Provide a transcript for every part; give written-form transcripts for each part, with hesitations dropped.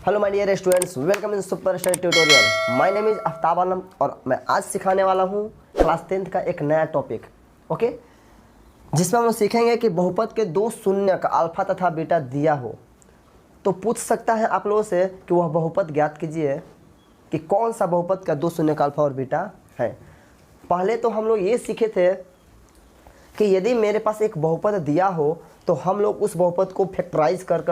Hello my dear students, welcome in super study tutorial. My name is Aftab Alam और मैं आज सिखाने वाला हूँ क्लास 10th का एक नया टॉपिक, ओके, जिसमें हम लोग सीखेंगे कि बहुपद के दो शून्य का अल्फा तथा बीटा दिया हो तो पूछ सकता है आप लोगों से कि वह बहुपद ज्ञात कीजिए कि कौन सा बहुपद का दो शून्य का अल्फा और बीटा है। पहले तो हम लोग ये सीखे थे कि यदि मेरे पास एक बहुपद दिया हो तो हम लोग उस बहुपद को फैक्टराइज कर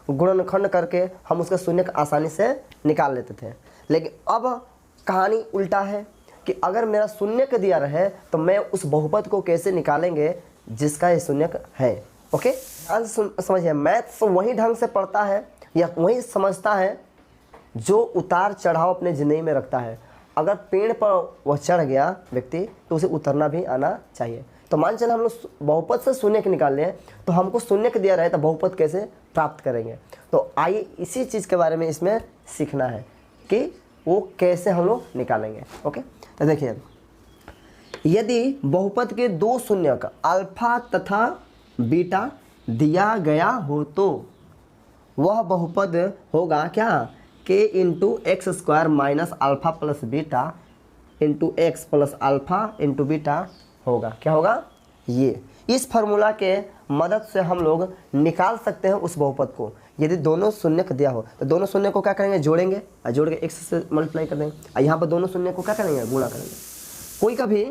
गुणनखंड करके हम उसका शून्य आसानी से निकाल लेते थे। लेकिन अब कहानी उल्टा है कि अगर मेरा शून्य दिया रहे तो मैं उस बहुपद को कैसे निकालेंगे जिसका ये शून्य है। ओके, समझिए, मैथ्स वही ढंग से पढ़ता है या वही समझता है जो उतार चढ़ाव अपने ज़िंदगी में रखता है। अगर पेड़ पर वह चढ़ गया व्यक्ति तो उसे उतरना भी आना चाहिए। तो मान चले हम लोग बहुपद से शून्य निकाल लें तो हमको शून्य दिया रहे तो बहुपद कैसे प्राप्त करेंगे। तो आइए इसी चीज़ के बारे में इसमें सीखना है कि वो कैसे हम लोग निकालेंगे। ओके, तो देखिए, यदि बहुपद के दो शून्य का अल्फा तथा बीटा दिया गया हो तो वह बहुपद होगा क्या, k into x square minus alpha plus beta into x plus alpha into beta होगा। क्या होगा? ये इस फार्मूला के मदद से हम लोग निकाल सकते हैं उस बहुपद को। यदि दोनों शून्य दिया हो तो दोनों शून्य को क्या करेंगे, जोड़ेंगे और जोड़ के एक्स से मल्टीप्लाई कर देंगे और यहाँ पर दोनों शून्य को क्या करेंगे, गुणा करेंगे।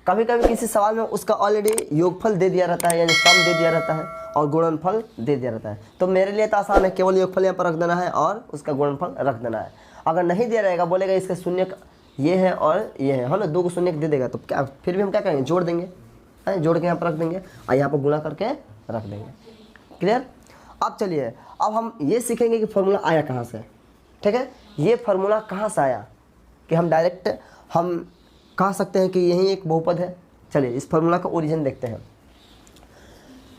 कभी कभी किसी सवाल में उसका ऑलरेडी योगफल दे दिया रहता है, यानी सम दे दिया रहता है और गुणनफल दे दिया रहता है। तो मेरे लिए तो आसान है, केवल योगफल यहाँ पर रख देना है और उसका गुणनफल रख देना है। अगर नहीं दिया रहेगा, बोलेगा इसके शून्य ये है और ये है ना, दो को शून्य दे देगा तो क्या, फिर भी हम क्या करेंगे, जोड़ देंगे, जोड़ के यहाँ पर रख देंगे और यहाँ पर गुणा करके रख देंगे। क्लियर? अब चलिए, अब हम ये सीखेंगे कि फार्मूला आया कहाँ से। ठीक है, ये फार्मूला कहाँ से आया कि हम डायरेक्ट हम कह सकते हैं कि यही एक बहुपद है। चलिए इस फार्मूला का ओरिजिन देखते हैं।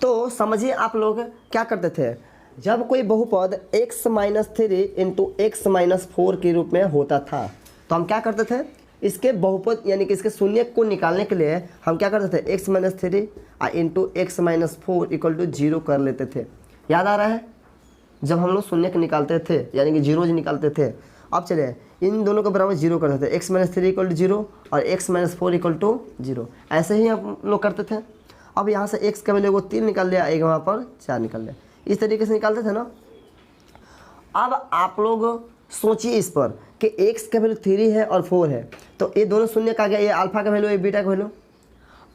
तो समझिए, आप लोग क्या करते थे, जब कोई बहुपद x minus 3 into x minus 4 के रूप में होता था तो हम क्या करते थे, इसके बहुपद यानी कि इसके शून्य को निकालने के लिए हम क्या करते थे, x minus 3 into x minus 4 equal to 0 कर लेते थे। याद आ रहा है जब हम लोग शून्य निकालते थे यानी कि जीरोज निकालते थे। अब चलिए इन दोनों के बराबर 0 करते थे, x माइनस 3 इक्वल टू 0 और x माइनस 4 इक्वल टू 0। ऐसे ही हम लोग करते थे। अब यहाँ से x का वैल्यू को 3 निकाल लिया, एक वहाँ पर 4 निकाल लिया, इस तरीके से निकालते थे ना। अब आप लोग सोचिए इस पर कि x का वैल्यू 3 है और 4 है तो ये दोनों शून्य का गया, ये अल्फा का वैल्यू, ये बीटा का वैल्यू।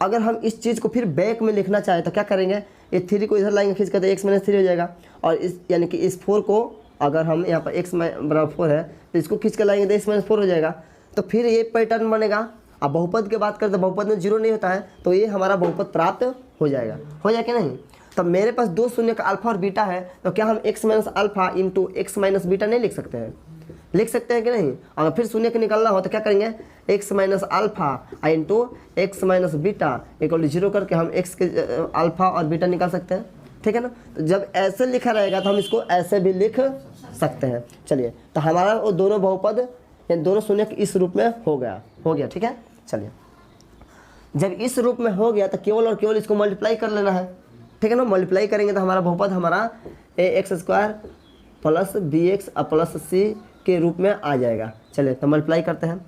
अगर हम इस चीज़ को फिर बैक में लिखना चाहें तो क्या करेंगे, ये 3 को इधर लाएंगे खींच कर तो x माइनस 3 हो जाएगा और इस यानी कि इस 4 को अगर हम यहाँ पर x बराबर 4 है तो इसको खींच कर लाएंगे तो x माइनस 4 हो जाएगा। तो फिर ये पैटर्न बनेगा। अब बहुपद की बात करें तो बहुपद में 0 नहीं होता है तो ये हमारा बहुपद प्राप्त हो जाएगा। हो जाए कि नहीं? तब मेरे पास दो शून्य का अल्फा और बीटा है तो क्या हम x minus alpha into x minus beta नहीं लिख सकते हैं? लिख सकते हैं कि नहीं? अगर फिर शून्य के निकालना हो तो क्या करेंगे, x minus alpha into x minus beta equal to 0 करके हम x के अल्फा और बीटा निकाल सकते हैं। ठीक है ना? तो जब ऐसे लिखा रहेगा तो हम इसको ऐसे भी लिख सकते हैं। चलिए, तो हमारा वो दोनों बहुपद यानी दोनों शून्य इस रूप में हो गया। ठीक है, चलिए, जब इस रूप में हो गया तो केवल और केवल इसको मल्टीप्लाई कर लेना है। ठीक है ना? मल्टीप्लाई करेंगे तो हमारा बहुपद हमारा ax square plus bx plus c के रूप में आ जाएगा। चलिए तो मल्टीप्लाई करते हैं।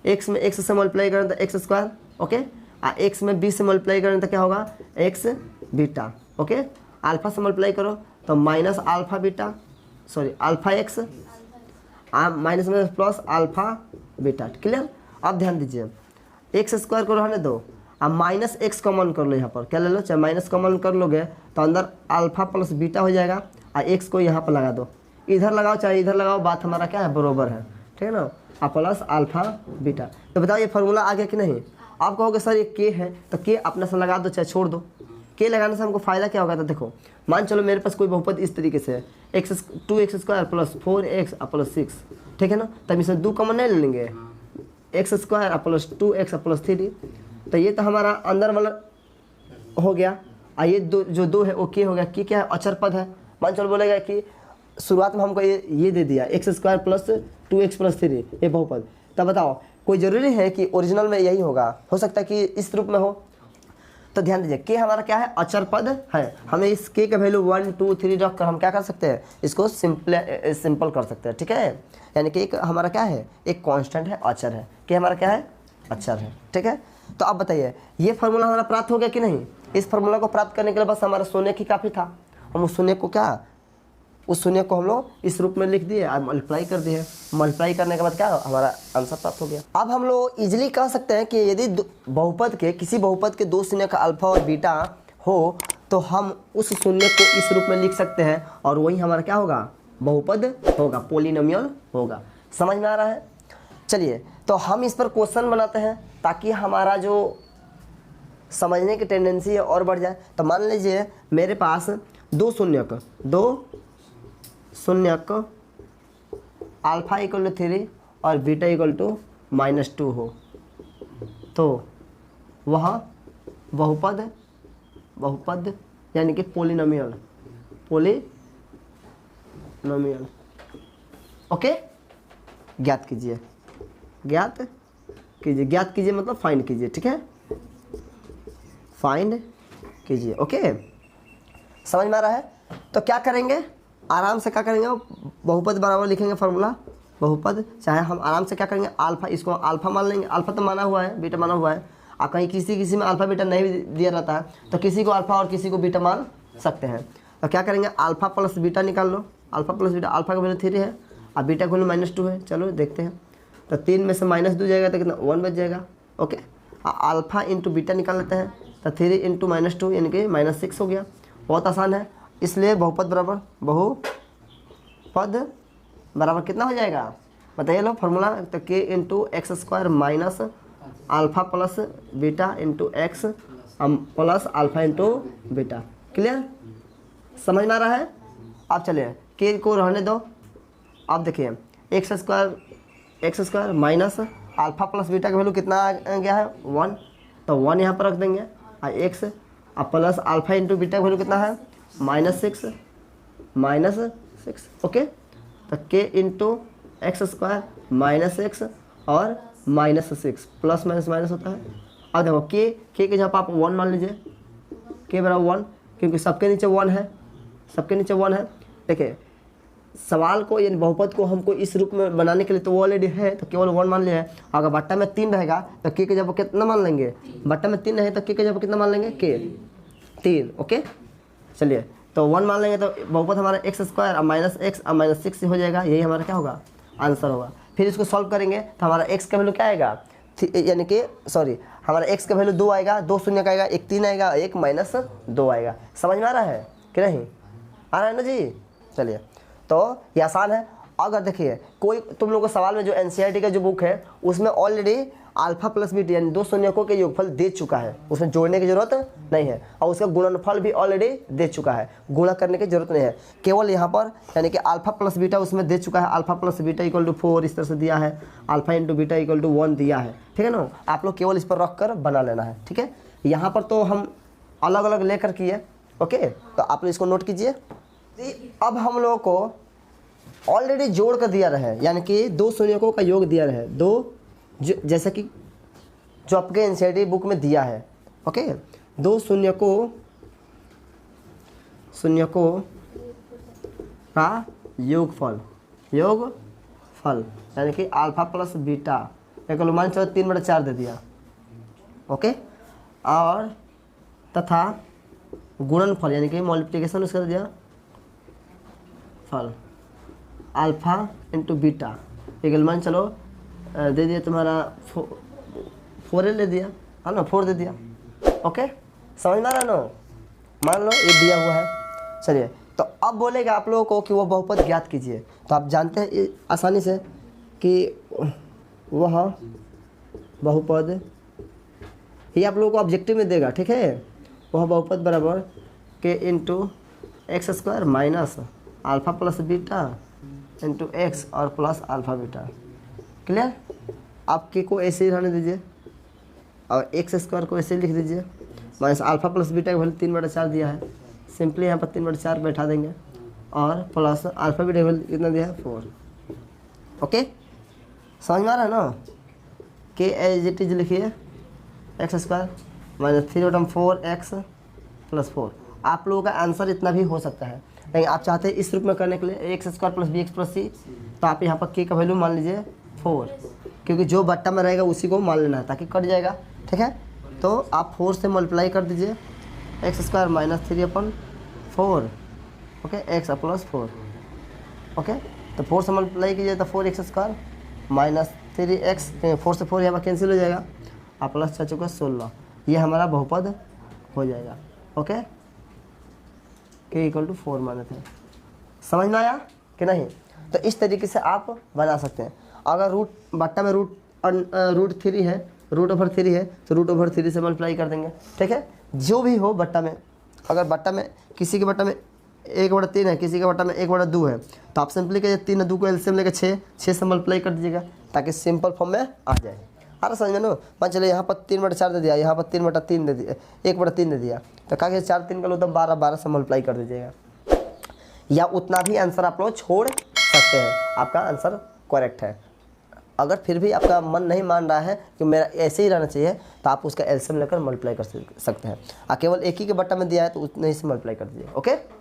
x में x से मल्टीप्लाई करें तो एक्स स्क्वायर, ओके, और x में b से मल्टीप्लाई करें तो क्या होगा, x बीटा, ओके। अल्फा से मल्टीप्लाई करो तो minus alpha beta, sorry alpha x minus में प्लस अल्फा बीटा। क्लियर? अब ध्यान दीजिए, एक्स स्क्वायर को रहने दो, अब माइनस एक्स कॉमन कर लो, यहाँ पर क्या ले लो, चाहे माइनस कॉमन कर लोगे तो अंदर अल्फा प्लस बीटा हो जाएगा और एक्स को यहाँ पर लगा दो, इधर लगाओ चाहे इधर लगाओ, बात हमारा क्या है, बरोबर है। ठीक है ना? और प्लस अल्फा बीटा। तो बताओ ये फार्मूला आ गया कि नहीं? आप कहोगे सर ये के है तो के अपने से लगा दो चाहे छोड़ दो। के लगाने से हमको फ़ायदा क्या होगा, तो देखो मान चलो मेरे पास कोई बहुपद इस तरीके से है, two x square plus 4x plus 6। ठीक है ना? तब इसमें 2 कॉमन नहीं ले लेंगे, x square plus 2x plus 3। तो ये तो हमारा अंदर वाला हो गया और ये जो 2 है वो के हो गया। के क्या है, अचर पद है। मान चलो बोलेगा कि शुरुआत में हमको ये दे दिया x square plus 2x plus 3, ये बहुपद। तब बताओ कोई ज़रूरी है कि ओरिजिनल में यही होगा? हो सकता है कि इस रूप में हो। तो ध्यान दीजिए के हमारा क्या है, अचर पद है। हमें इस के का वैल्यू 1 2 3 रख कर हम क्या कर सकते हैं, इसको सिंपल कर सकते हैं, ठीक है। यानी कि एक हमारा क्या है, एक कांस्टेंट है, अचर है, के हमारा क्या है, अचर है, ठीक है। तो अब बताइए ये फार्मूला हमारा प्राप्त हो गया कि नहीं। इस फार्मूला को प्राप्त करने के लिए बस हमारा शून्य की काफ़ी था। हम उस शून्य को क्या, उस शून्य को हम लोग इस रूप में लिख दिए और मल्टीप्लाई कर दिए। मल्टीप्लाई करने के बाद क्या हमारा आंसर प्राप्त हो गया। अब हम लोग इजीली कह सकते हैं कि यदि बहुपद के किसी बहुपद के दो शून्य का अल्फा और बीटा हो तो हम उस शून्य को इस रूप में लिख सकते हैं और वही हमारा क्या होगा, बहुपद होगा, पोलिनोमियल होगा। समझ में आ रहा है। चलिए तो हम इस पर क्वेश्चन बनाते हैं ताकि हमारा जो समझने की टेंडेंसी है और बढ़ जाए। तो मान लीजिए मेरे पास दो शून्यक अल्फा इक्वल टू 3 और बीटा इक्वल टू -2 हो तो वह बहुपद यानी कि पोलिनोमियल ओके। ज्ञात कीजिए मतलब फाइंड कीजिए, ठीक है, फाइंड कीजिए, ओके। समझ में आ रहा है। तो क्या करेंगे, आराम से क्या करेंगे, बहुपद बराबर लिखेंगे फार्मूला बहुपद, चाहे हम आराम से क्या करेंगे, अल्फा, इसको अल्फा मान लेंगे, अल्फा तो माना हुआ है, बीटा माना हुआ है। आप कहीं किसी में अल्फा बीटा नहीं दिया रहता है तो किसी को अल्फा और किसी को बीटा मान सकते हैं। तो क्या करेंगे, अल्फा प्लस बीटा निकाल लो, अल्फा प्लस बीटा, अल्फा का वैल्यू 3 है और बीटा का वैल्यू -2 है। चलो देखते हैं। तो 3 में से -2 जाएगा तो कितना 1 बच जाएगा, ओके। अल्फा इंटू बीटा निकाल लेते हैं तो 3 इंटू -2 यानी कि -6 हो गया। बहुत आसान है। इसलिए बहुपद बराबर कितना हो जाएगा बताइए लो फार्मूला। तो k into x square minus alpha plus beta into x plus alpha into beta. Clear, समझ में आ रहा है। अब चलिए k को रहने दो। अब देखिए x square minus alpha plus beta का वैल्यू कितना आ गया है 1, तो 1 यहाँ पर रख देंगे और एक्स और प्लस अल्फा इंटू बीटा का वैल्यू कितना है -6 ओके। तो k into x square -x और -6 प्लस माइनस होता है। अब देखो k के जहाँ पर आप 1 मान लीजिए, k बराबर 1 क्योंकि सबके नीचे 1 है, देखिए सवाल को यानी बहुपद को हमको इस रूप में बनाने के लिए तो वो ऑलरेडी है तो केवल 1 मान लिया है। अगर बट्टा में 3 रहेगा तो k के जगह कितना मान लेंगे, बट्टा में 3 नहीं तो k के जगह कितना मान लेंगे, k 3, ओके। चलिए तो 1 मान लेंगे तो बहुपद हमारा एक्स स्क्वायर और -x और -6 हो जाएगा, यही हमारा क्या होगा आंसर होगा। फिर इसको सॉल्व करेंगे तो हमारा x का वैल्यू क्या आएगा, यानी कि हमारा x का वैल्यू 2 आएगा, 2 शून्य का आएगा, एक 3 आएगा, एक -2 आएगा। समझ में आ रहा है कि नहीं, आ रहा है ना जी। चलिए तो ये आसान है। अगर देखिए कोई तुम लोगों को सवाल में जो NCERT का जो बुक है उसमें ऑलरेडी अल्फा प्लस बीटा यानी 2 शून्यकों के योगफल दे चुका है, उसमें जोड़ने की जरूरत नहीं है और उसका गुणनफल भी ऑलरेडी दे चुका है, गुणा करने की जरूरत नहीं है। केवल यहाँ पर यानी कि अल्फा प्लस बीटा उसमें दे चुका है, alpha plus beta equal to 4 इस तरह से दिया है, alpha into beta equal to 1 दिया है, ठीक है ना। आप लोग केवल इस पर रख कर बना लेना है, ठीक है। यहाँ पर तो हम अलग अलग लेकर किए, ओके। तो आप लोग इसको नोट कीजिए। अब हम लोगों को ऑलरेडी जोड़ कर दिया रहे, यानी कि 2 शून्यकों का योग दिया रहे, जैसे कि जो आपके NCERT बुक में दिया है, ओके। 2 शून्यकों का योगफल यानी कि अल्फा प्लस बीटा एक मान चलो 3/4 दे दिया, ओके। और तथा गुणनफल यानी कि मल्टीप्लिकेशन उसका दे दिया फल अल्फा इंटू बीटा एक मान चलो दे दिया तुम्हारा 4 ले दिया है ना, 4 दे दिया, ओके। समझ में आ रहा है ना, मान लो ये दिया हुआ है। चलिए तो अब बोलेगा आप लोगों को कि वो बहुपद ज्ञात कीजिए, तो आप जानते हैं आसानी से कि वह बहुपद ये आप लोगों को ऑब्जेक्टिव में देगा, ठीक है। वह बहुपद बराबर k into x square minus alpha plus beta into x और प्लस अल्फा बीटा। क्लियर। आप के को ऐसे ही रहने दीजिए और एक्स स्क्वायर को ऐसे लिख दीजिए, माइनस अल्फा प्लस बीटा का वैल्यू 3/4 दिया है, सिंपली यहाँ पर 3/4 बैठा देंगे और प्लस अल्फा बीटा का वैल्यू कितना दिया है 4, ओके। समझ में आ रहा है ना। के एज इट इज लिखिए एक्स स्क्वायर -3/4x+4। आप लोगों का आंसर इतना भी हो सकता है, लेकिन आप चाहते हैं इस रूप में करने के लिए x² + bx + c, तो आप यहाँ पर k का वैल्यू मान लीजिए 4, क्योंकि जो बट्टा में रहेगा उसी को मान लेना है ताकि कट जाएगा। ठीक है, तो आप 4 से मल्टीप्लाई कर दीजिए, x² - 3/4, ओके, x + 4, ओके। तो 4 से मल्टीप्लाई कीजिए तो 4x² - 3x, 4 से 4 यहाँ पर कैंसिल हो जाएगा, आप प्लस 4 × 16, ये हमारा बहुपद हो जाएगा। ओके, k = 4 मानते हैं। समझ में आया कि नहीं? तो इस तरीके से आप बना सकते हैं। अगर बट्टा में √3 है, √3 है, तो √3 से मल्टीप्लाई कर देंगे। ठीक है, जो भी हो बट्टा में, अगर बट्टा में किसी के बट्टा में 1/3 है, किसी के बट्टा में 1/2 है, तो आप सिंपली कहिए 3 और 2 को एलसीएम लेकर 6 से मल्टीप्लाई कर दीजिएगा ताकि सिंपल फॉर्म में आ जाए। अरे समझ में नो, मान चलिए यहाँ पर 3/4 दे दिया, यहाँ पर 3/3 दे दिया, 1/3 दे दिया, तो कहा 4 3 का लो तो 12 से मल्टीप्लाई कर दीजिएगा, या उतना भी आंसर आप लोग छोड़ सकते हैं, आपका आंसर करेक्ट है। अगर फिर भी आपका मन नहीं मान रहा है कि मेरा ऐसे ही रहना चाहिए, तो आप उसका एलसीएम लेकर मल्टीप्लाई कर सकते हैं। केवल एक ही के बट्टा में दिया है तो उतने ही से मल्टीप्लाई कर दीजिए। ओके।